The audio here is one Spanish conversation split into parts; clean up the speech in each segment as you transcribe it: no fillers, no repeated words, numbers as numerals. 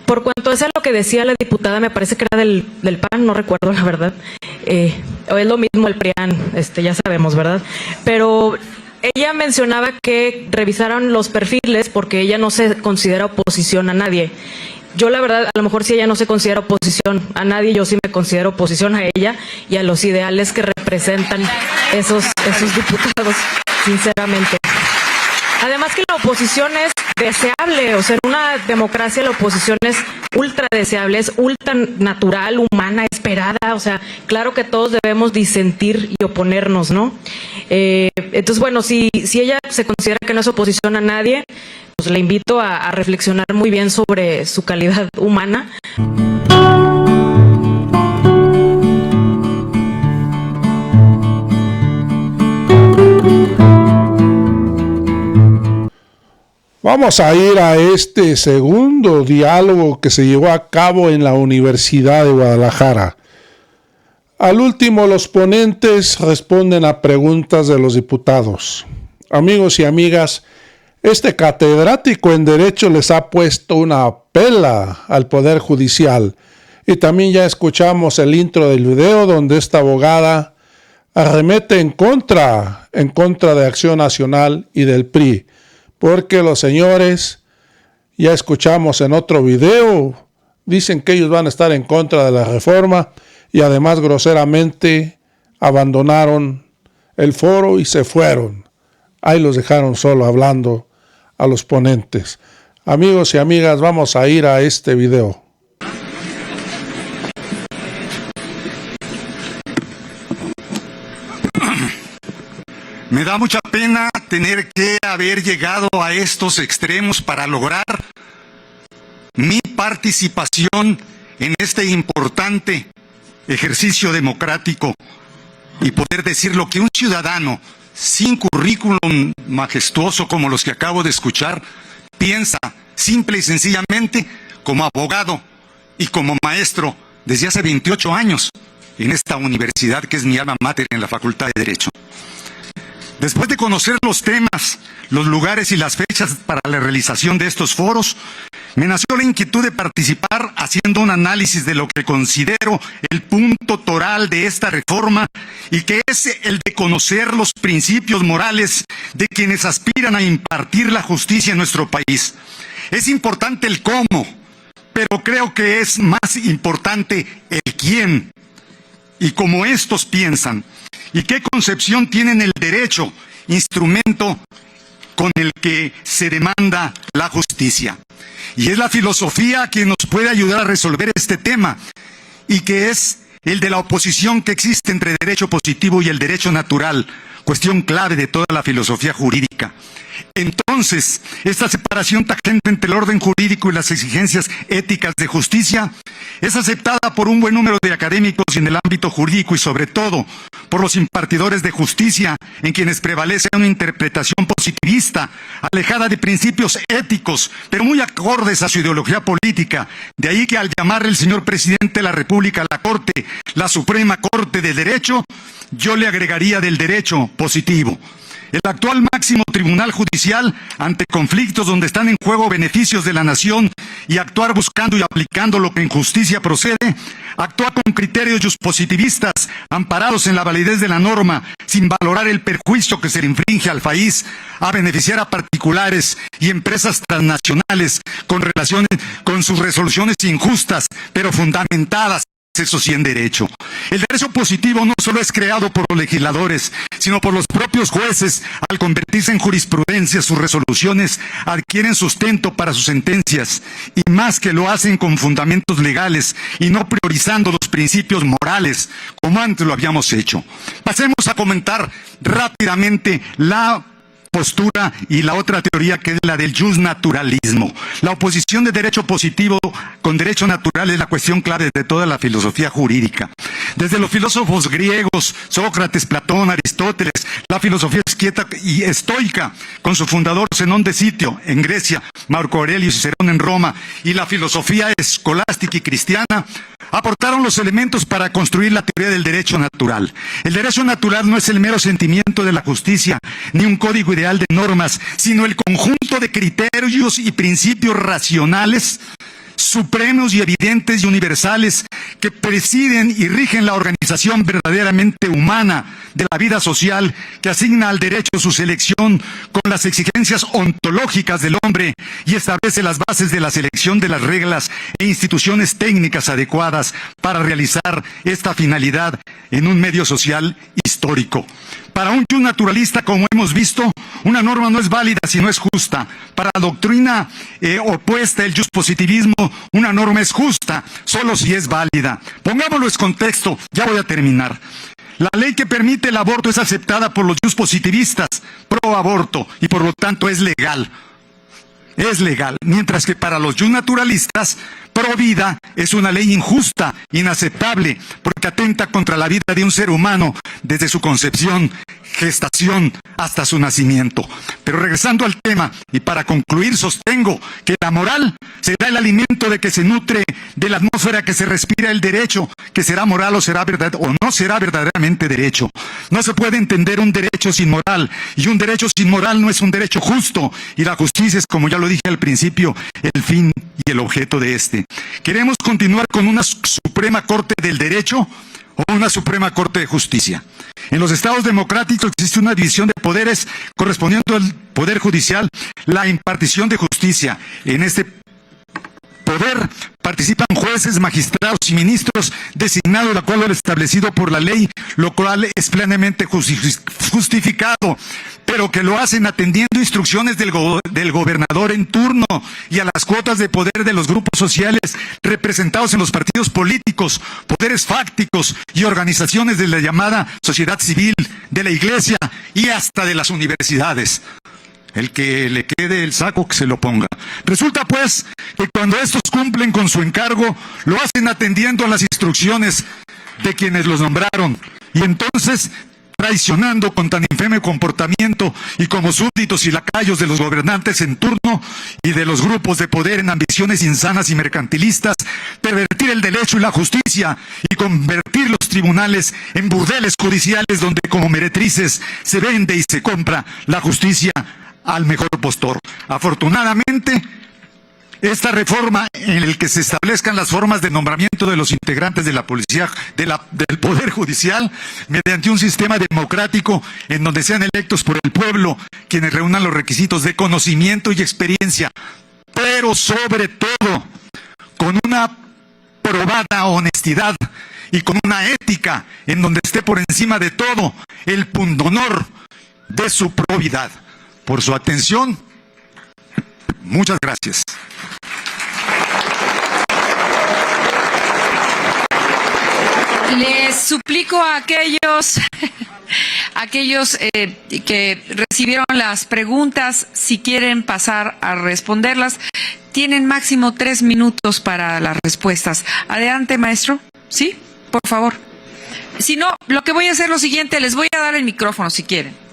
por cuanto es a lo que decía la diputada, me parece que era del PAN, no recuerdo la verdad, o es lo mismo el PRIAN, ya sabemos, ¿verdad? Pero ella mencionaba que revisaron los perfiles porque ella no se considera oposición a nadie. Yo la verdad, a lo mejor si ella no se considera oposición a nadie, yo sí me considero oposición a ella y a los ideales que representan esos diputados, sinceramente. Además que la oposición es deseable, o sea, en una democracia la oposición es ultra deseable, es ultra natural, humana, esperada, o sea, claro que todos debemos disentir y oponernos, ¿no? Entonces, bueno, si ella se considera que no es oposición a nadie, pues le invito a reflexionar muy bien sobre su calidad humana. Vamos a ir a este segundo diálogo que se llevó a cabo en la Universidad de Guadalajara. Al último, los ponentes responden a preguntas de los diputados. Amigos y amigas, este catedrático en Derecho les ha puesto una pela al Poder Judicial. Y también ya escuchamos el intro del video donde esta abogada arremete en contra de Acción Nacional y del PRI. Porque los señores, ya escuchamos en otro video, dicen que ellos van a estar en contra de la reforma y además groseramente abandonaron el foro y se fueron. Ahí los dejaron solo hablando a los ponentes. Amigos y amigas, vamos a ir a este video. Me da mucha pena tener que haber llegado a estos extremos para lograr mi participación en este importante ejercicio democrático y poder decir lo que un ciudadano sin currículum majestuoso como los que acabo de escuchar piensa simple y sencillamente como abogado y como maestro desde hace 28 años en esta universidad que es mi alma mater en la Facultad de Derecho. Después de conocer los temas, los lugares y las fechas para la realización de estos foros, me nació la inquietud de participar haciendo un análisis de lo que considero el punto toral de esta reforma y que es el de conocer los principios morales de quienes aspiran a impartir la justicia en nuestro país. Es importante el cómo, pero creo que es más importante el quién y cómo estos piensan. ¿Y qué concepción tienen el derecho, instrumento con el que se demanda la justicia? Y es la filosofía que nos puede ayudar a resolver este tema, y que es el de la oposición que existe entre derecho positivo y el derecho natural, cuestión clave de toda la filosofía jurídica. Entonces, esta separación tangente entre el orden jurídico y las exigencias éticas de justicia es aceptada por un buen número de académicos en el ámbito jurídico y sobre todo por los impartidores de justicia, en quienes prevalece una interpretación positivista, alejada de principios éticos, pero muy acordes a su ideología política. De ahí que al llamarle el señor presidente de la República a la Corte, la Suprema Corte de Derecho, yo le agregaría del derecho positivo. El actual máximo tribunal judicial, ante conflictos donde están en juego beneficios de la nación y actuar buscando y aplicando lo que en justicia procede, actúa con criterios positivistas amparados en la validez de la norma, sin valorar el perjuicio que se le infringe al país, a beneficiar a particulares y empresas transnacionales con sus resoluciones injustas, pero fundamentadas, eso sí, en derecho. El derecho positivo no solo es creado por los legisladores, sino por los propios jueces. Al convertirse en jurisprudencia, sus resoluciones adquieren sustento para sus sentencias, y más que lo hacen con fundamentos legales y no priorizando los principios morales, como antes lo habíamos hecho. Pasemos a comentar rápidamente la postura y la otra teoría, que es la del justnaturalismo. La oposición de derecho positivo con derecho natural es la cuestión clave de toda la filosofía jurídica. Desde los filósofos griegos, Sócrates, Platón, Aristóteles, la filosofía y estoica, con su fundador Zenón de Sitio en Grecia, Marco Aurelio Cicerón en Roma, y la filosofía escolástica y cristiana, aportaron los elementos para construir la teoría del derecho natural. El derecho natural no es el mero sentimiento de la justicia, ni un código ideal de normas, sino el conjunto de criterios y principios racionales supremos y evidentes y universales que presiden y rigen la organización verdaderamente humana de la vida social, que asigna al derecho su selección con las exigencias ontológicas del hombre y establece las bases de la selección de las reglas e instituciones técnicas adecuadas para realizar esta finalidad en un medio social histórico. Para un naturalista, como hemos visto, una norma no es válida si no es justa. Para la doctrina opuesta, el positivismo, una norma es justa solo si es válida. Pongámoslo en contexto, ya voy a terminar. La ley que permite el aborto es aceptada por los positivistas pro aborto y por lo tanto es legal. Es legal, mientras que para los naturalistas, pro vida es una ley injusta, inaceptable, porque atenta contra la vida de un ser humano desde su concepción, gestación hasta su nacimiento. Pero regresando al tema, y para concluir, sostengo que la moral será el alimento de que se nutre de la atmósfera que se respira el derecho, que será moral o será verdad o no será verdaderamente derecho. No se puede entender un derecho sin moral, y un derecho sin moral no es un derecho justo, y la justicia es, como ya lo dije al principio, el fin y el objeto de este. ¿Queremos continuar con una Suprema Corte del Derecho o una Suprema Corte de Justicia? En los estados democráticos existe una división de poderes correspondiendo al Poder Judicial, la impartición de justicia. En este poder participan jueces, magistrados y ministros designados de acuerdo al establecido por la ley, lo cual es plenamente justificado, pero que lo hacen atendiendo instrucciones del gobernador en turno y a las cuotas de poder de los grupos sociales representados en los partidos políticos, poderes fácticos y organizaciones de la llamada sociedad civil, de la iglesia y hasta de las universidades. El que le quede el saco, que se lo ponga. Resulta pues que cuando estos cumplen con su encargo, lo hacen atendiendo a las instrucciones de quienes los nombraron. Y entonces, traicionando con tan infame comportamiento y como súbditos y lacayos de los gobernantes en turno y de los grupos de poder en ambiciones insanas y mercantilistas, pervertir el derecho y la justicia y convertir los tribunales en burdeles judiciales donde como meretrices se vende y se compra la justicia al mejor postor. Afortunadamente, esta reforma en el que se establezcan las formas de nombramiento de los integrantes de la policía, del Poder Judicial, mediante un sistema democrático en donde sean electos por el pueblo, quienes reúnan los requisitos de conocimiento y experiencia, pero sobre todo, con una probada honestidad y con una ética en donde esté por encima de todo el pundonor de su probidad. Por su atención, muchas gracias. Les suplico a aquellos que recibieron las preguntas, si quieren pasar a responderlas, tienen máximo 3 minutos para las respuestas. Adelante, maestro. ¿Sí? Por favor. Si no, lo que voy a hacer es lo siguiente, les voy a dar el micrófono si quieren.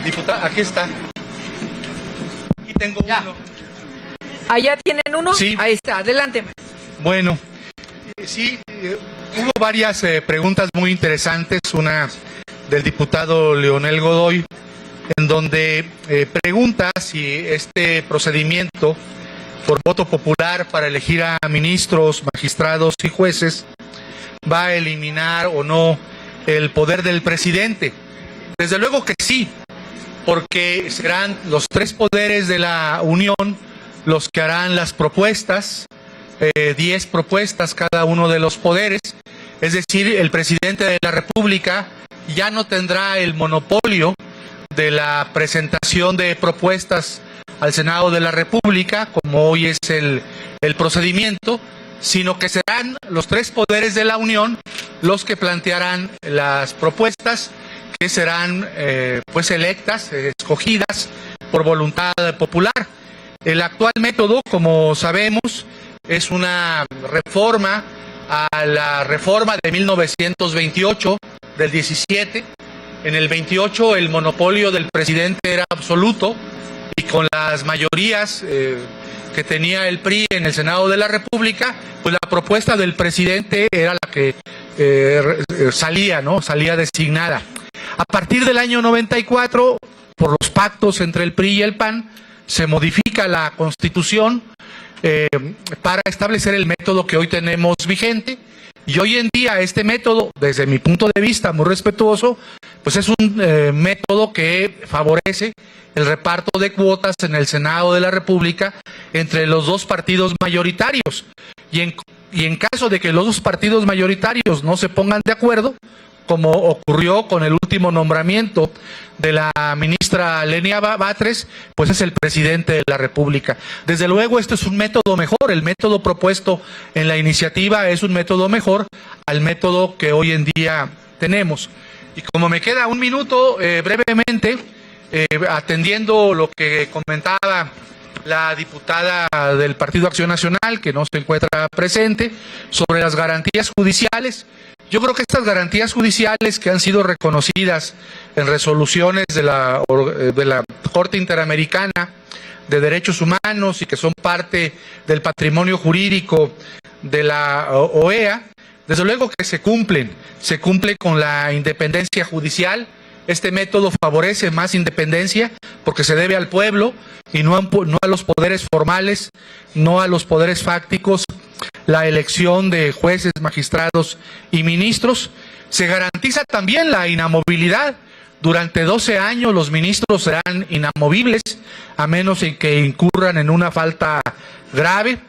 Diputada, aquí está. Aquí tengo uno. ¿Allá tienen uno? Sí. Ahí está, adelante. Bueno, sí, hubo varias preguntas muy interesantes. Una del diputado Leonel Godoy, en donde pregunta si este procedimiento por voto popular para elegir a ministros, magistrados y jueces va a eliminar o no el poder del presidente. Desde luego que sí, porque serán los 3 poderes de la Unión los que harán las propuestas, 10 propuestas cada uno de los poderes, es decir, el presidente de la República ya no tendrá el monopolio de la presentación de propuestas al Senado de la República, como hoy es el procedimiento, sino que serán los 3 poderes de la Unión los que plantearán las propuestas, que serán pues electas, escogidas por voluntad popular. El actual método, como sabemos, es una reforma a la reforma de 1928, del 17. En el 28 el monopolio del presidente era absoluto y con las mayorías que tenía el PRI en el Senado de la República, pues la propuesta del presidente era la que salía designada. A partir del año 94, por los pactos entre el PRI y el PAN, se modifica la Constitución para establecer el método que hoy tenemos vigente. Y hoy en día este método, desde mi punto de vista muy respetuoso, pues es un método que favorece el reparto de cuotas en el Senado de la República entre los dos partidos mayoritarios. Y en caso de que los dos partidos mayoritarios no se pongan de acuerdo, como ocurrió con el último nombramiento de la ministra Lenia Batres, pues es el presidente de la República. Desde luego, este es un método mejor. El método propuesto en la iniciativa es un método mejor al método que hoy en día tenemos. Y como me queda un minuto, brevemente, atendiendo lo que comentaba la diputada del Partido Acción Nacional, que no se encuentra presente, sobre las garantías judiciales. Yo creo que estas garantías judiciales que han sido reconocidas en resoluciones de la Corte Interamericana de Derechos Humanos y que son parte del patrimonio jurídico de la OEA, desde luego que se cumple con la independencia judicial. Este método favorece más independencia porque se debe al pueblo y no a los poderes formales, no a los poderes fácticos, la elección de jueces, magistrados y ministros. Se garantiza también la inamovilidad. Durante 12 años los ministros serán inamovibles, a menos en que incurran en una falta grave.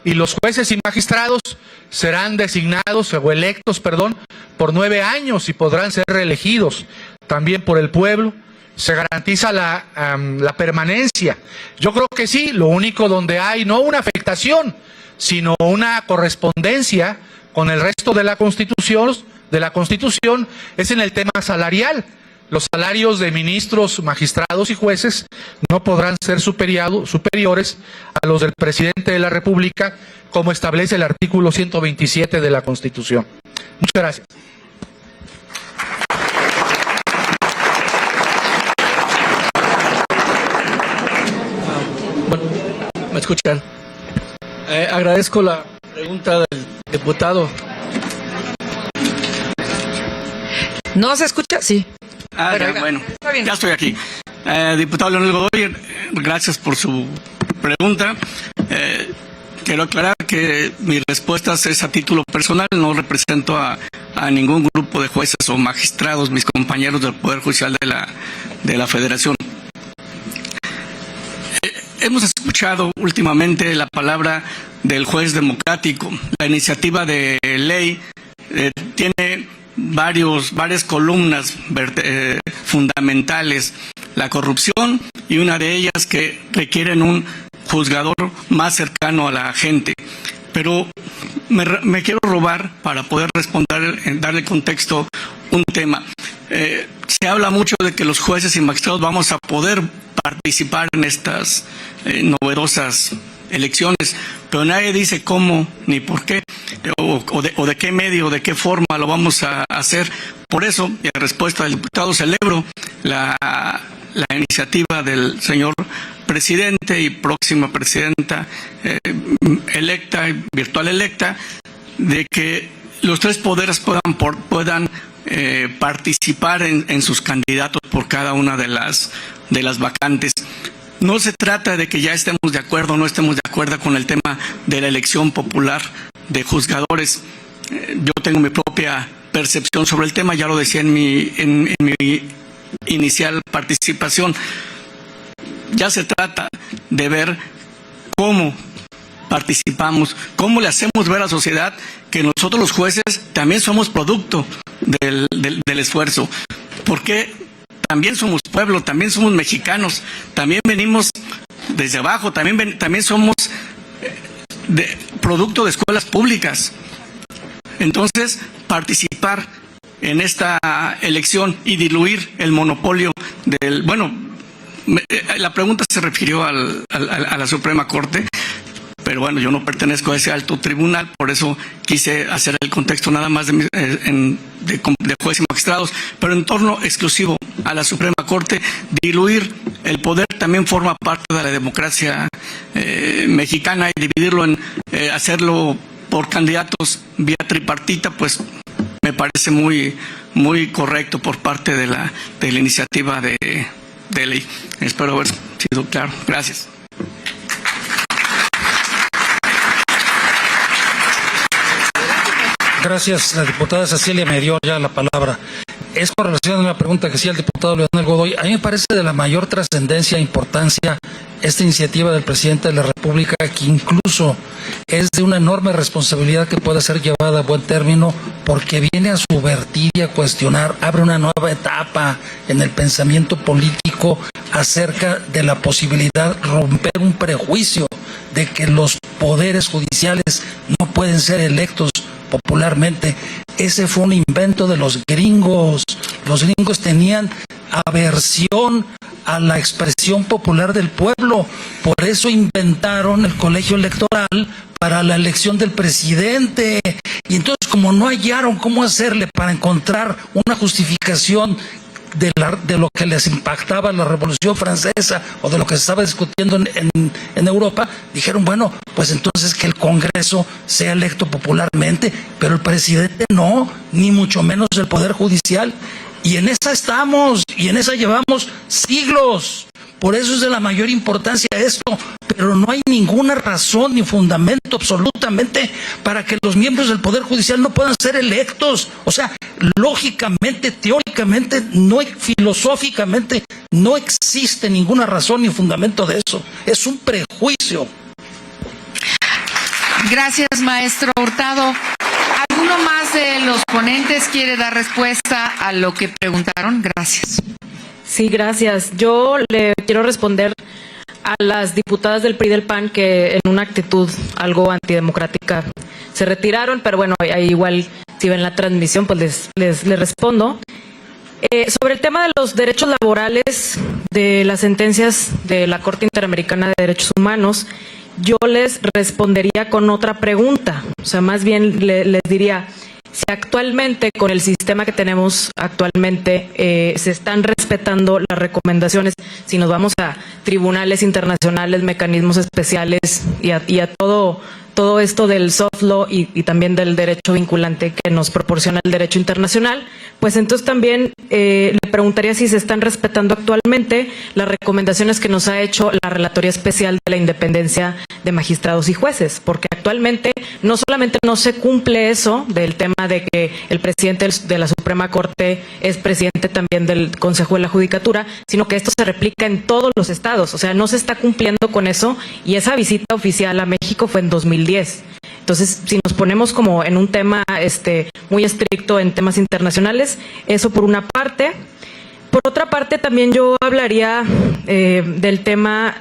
Y los jueces y magistrados serán designados o electos, por 9 años y podrán ser reelegidos también por el pueblo. Se garantiza la permanencia. Yo creo que sí, lo único donde hay no una afectación, sino una correspondencia con el resto de la Constitución es en el tema salarial. Los salarios de ministros, magistrados y jueces no podrán ser superiores a los del presidente de la República, como establece el artículo 127 de la Constitución. Muchas gracias. Bueno, ¿me escuchan? Agradezco la pregunta del diputado. ¿No se escucha? Sí. Bueno, Está bien. ya estoy aquí. Diputado Leonel Godoy, gracias por su pregunta. Quiero aclarar que mi respuesta es a título personal, no represento a ningún grupo de jueces o magistrados, mis compañeros del Poder Judicial de la Federación. Hemos escuchado últimamente la palabra del juez democrático. La iniciativa de ley tiene varias columnas fundamentales, la corrupción y una de ellas que requieren un juzgador más cercano a la gente. Pero me quiero robar, para poder responder, darle contexto, un tema. Se habla mucho de que los jueces y magistrados vamos a poder participar en estas novedosas elecciones, pero nadie dice cómo ni por qué, o de qué medio, de qué forma lo vamos a hacer. Por eso, y en respuesta del diputado, celebro la iniciativa del señor presidente y próxima presidenta electa y virtual electa, de que los tres poderes puedan participar en sus candidatos por cada una de las vacantes. No se trata de que ya estemos de acuerdo o no estemos de acuerdo con el tema de la elección popular de juzgadores. Yo tengo mi propia percepción sobre el tema, ya lo decía en mi inicial participación. Ya se trata de ver cómo participamos, cómo le hacemos ver a la sociedad que nosotros los jueces también somos producto del esfuerzo, porque también somos pueblo, también somos mexicanos, también venimos desde abajo, también somos producto de escuelas públicas. Entonces, participar en esta elección y diluir el monopolio del... Bueno, la pregunta se refirió a la Suprema Corte, pero bueno, yo no pertenezco a ese alto tribunal, por eso quise hacer el contexto nada más de jueces y magistrados, pero en torno exclusivo a la Suprema Corte. Diluir el poder también forma parte de la democracia mexicana, y dividirlo hacerlo por candidatos vía tripartita, pues me parece muy correcto por parte de la iniciativa de ley. Espero haber sido claro. Gracias. Gracias, la diputada Cecilia me dio ya la palabra. Es con relación a una pregunta que hacía el diputado Leonel Godoy. A mí me parece de la mayor trascendencia e importancia esta iniciativa del presidente de la República, que incluso es de una enorme responsabilidad que pueda ser llevada a buen término, porque viene a subvertir y a cuestionar, abre una nueva etapa en el pensamiento político acerca de la posibilidad de romper un prejuicio de que los poderes judiciales no pueden ser electos popularmente. Ese fue un invento de los gringos. Los gringos tenían aversión a la expresión popular del pueblo. Por eso inventaron el colegio electoral para la elección del presidente. Y entonces, como no hallaron cómo hacerle para encontrar una justificación de lo que les impactaba la Revolución Francesa o de lo que se estaba discutiendo en Europa, dijeron, bueno, pues entonces que el Congreso sea electo popularmente, pero el presidente no, ni mucho menos el Poder Judicial. Y en esa estamos, y en esa llevamos siglos. Por eso es de la mayor importancia esto, pero no hay ninguna razón ni fundamento absolutamente para que los miembros del Poder Judicial no puedan ser electos. O sea, lógicamente, teóricamente, filosóficamente, no existe ninguna razón ni fundamento de eso. Es un prejuicio. Gracias, maestro Hurtado. ¿Alguno más de los ponentes quiere dar respuesta a lo que preguntaron? Gracias. Sí, gracias. Yo le quiero responder a las diputadas del PRI y del PAN que en una actitud algo antidemocrática se retiraron, pero bueno, ahí igual si ven la transmisión pues les respondo. Sobre el tema de los derechos laborales de las sentencias de la Corte Interamericana de Derechos Humanos, yo les respondería con otra pregunta. O sea, más bien les diría, si actualmente, con el sistema que tenemos actualmente, se están respetando las recomendaciones, si nos vamos a tribunales internacionales, mecanismos especiales y a todo esto del soft law y también del derecho vinculante que nos proporciona el derecho internacional, pues entonces también le preguntaría si se están respetando actualmente las recomendaciones que nos ha hecho la Relatoría Especial de la Independencia de Magistrados y Jueces, porque actualmente no solamente no se cumple eso del tema de que el presidente de la Suprema Corte es presidente también del Consejo de la Judicatura, sino que esto se replica en todos los estados. O sea, no se está cumpliendo con eso, y esa visita oficial a México fue en 2010. Entonces, si nos ponemos como en un tema muy estricto en temas internacionales, eso por una parte. Por otra parte, también yo hablaría del tema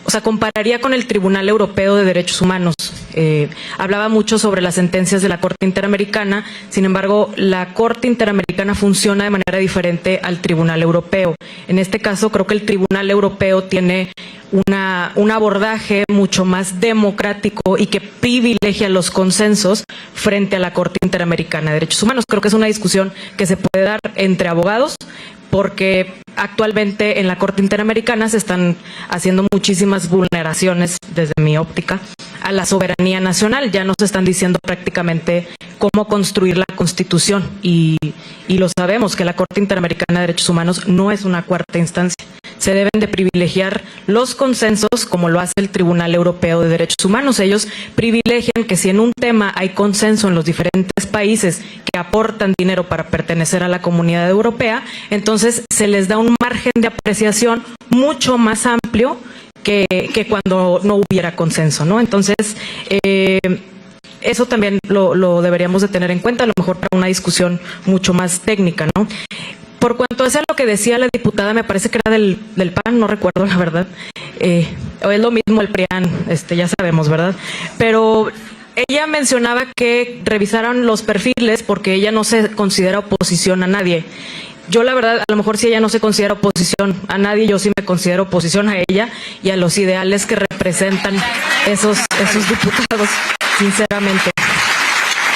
o sea, compararía con el Tribunal Europeo de Derechos Humanos. Hablaba mucho sobre las sentencias de la Corte Interamericana, sin embargo, la Corte Interamericana funciona de manera diferente al Tribunal Europeo. En este caso, creo que el Tribunal Europeo tiene un abordaje mucho más democrático y que privilegia los consensos frente a la Corte Interamericana de Derechos Humanos. Creo que es una discusión que se puede dar entre abogados, porque actualmente en la Corte Interamericana se están haciendo muchísimas vulneraciones, desde mi óptica, a la soberanía nacional. Ya nos están diciendo prácticamente cómo construir la Constitución, y lo sabemos que la Corte Interamericana de Derechos Humanos no es una cuarta instancia. Se deben de privilegiar los consensos, como lo hace el Tribunal Europeo de Derechos Humanos. Ellos privilegian que si en un tema hay consenso en los diferentes países que aportan dinero para pertenecer a la Comunidad Europea, entonces se les da un margen de apreciación mucho más amplio que cuando no hubiera consenso, ¿no? Entonces, eso también lo deberíamos de tener en cuenta, a lo mejor para una discusión mucho más técnica, ¿no? Por cuanto a lo que decía la diputada, me parece que era del PAN, no recuerdo la verdad, o es lo mismo el PRIAN, ya sabemos, ¿verdad? Pero ella mencionaba que revisaron los perfiles porque ella no se considera oposición a nadie. Yo la verdad, a lo mejor si ella no se considera oposición a nadie, yo sí me considero oposición a ella y a los ideales que representan esos diputados, sinceramente.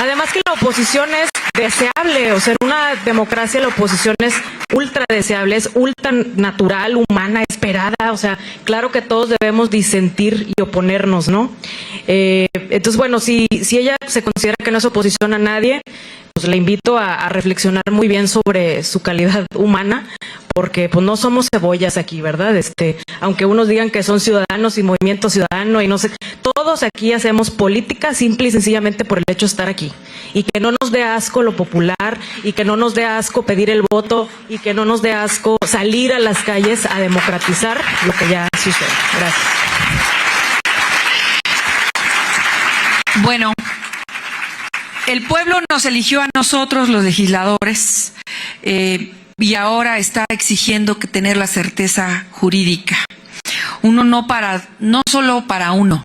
Además que la oposición es deseable, o sea, en una democracia la oposición es ultra deseable, es ultra natural, humana, esperada, o sea, claro que todos debemos disentir y oponernos, ¿no? Entonces, bueno, si ella se considera que no es oposición a nadie, pues le invito a reflexionar muy bien sobre su calidad humana, porque pues no somos cebollas aquí, ¿verdad? Aunque unos digan que son ciudadanos y Movimiento Ciudadano y no sé, todos aquí hacemos política simple y sencillamente por el hecho de estar aquí. Y que no nos dé asco lo popular, y que no nos dé asco pedir el voto, y que no nos dé asco salir a las calles a democratizar lo que ya sucede. Gracias. Bueno, el pueblo nos eligió a nosotros, los legisladores, y ahora está exigiendo que tener la certeza jurídica. No solo para uno,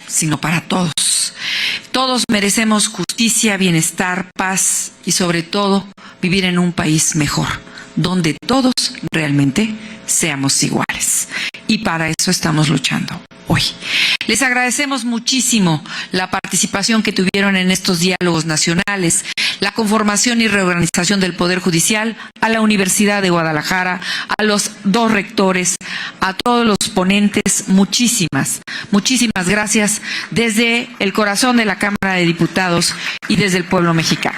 sino para todos. Todos merecemos justicia, bienestar, paz y sobre todo vivir en un país mejor, donde todos realmente seamos iguales. Y para eso estamos luchando hoy. Les agradecemos muchísimo la participación que tuvieron en estos diálogos nacionales, la conformación y reorganización del Poder Judicial, a la Universidad de Guadalajara, a los 2 rectores, a todos los ponentes, muchísimas gracias desde el corazón de la Cámara de Diputados y desde el pueblo mexicano.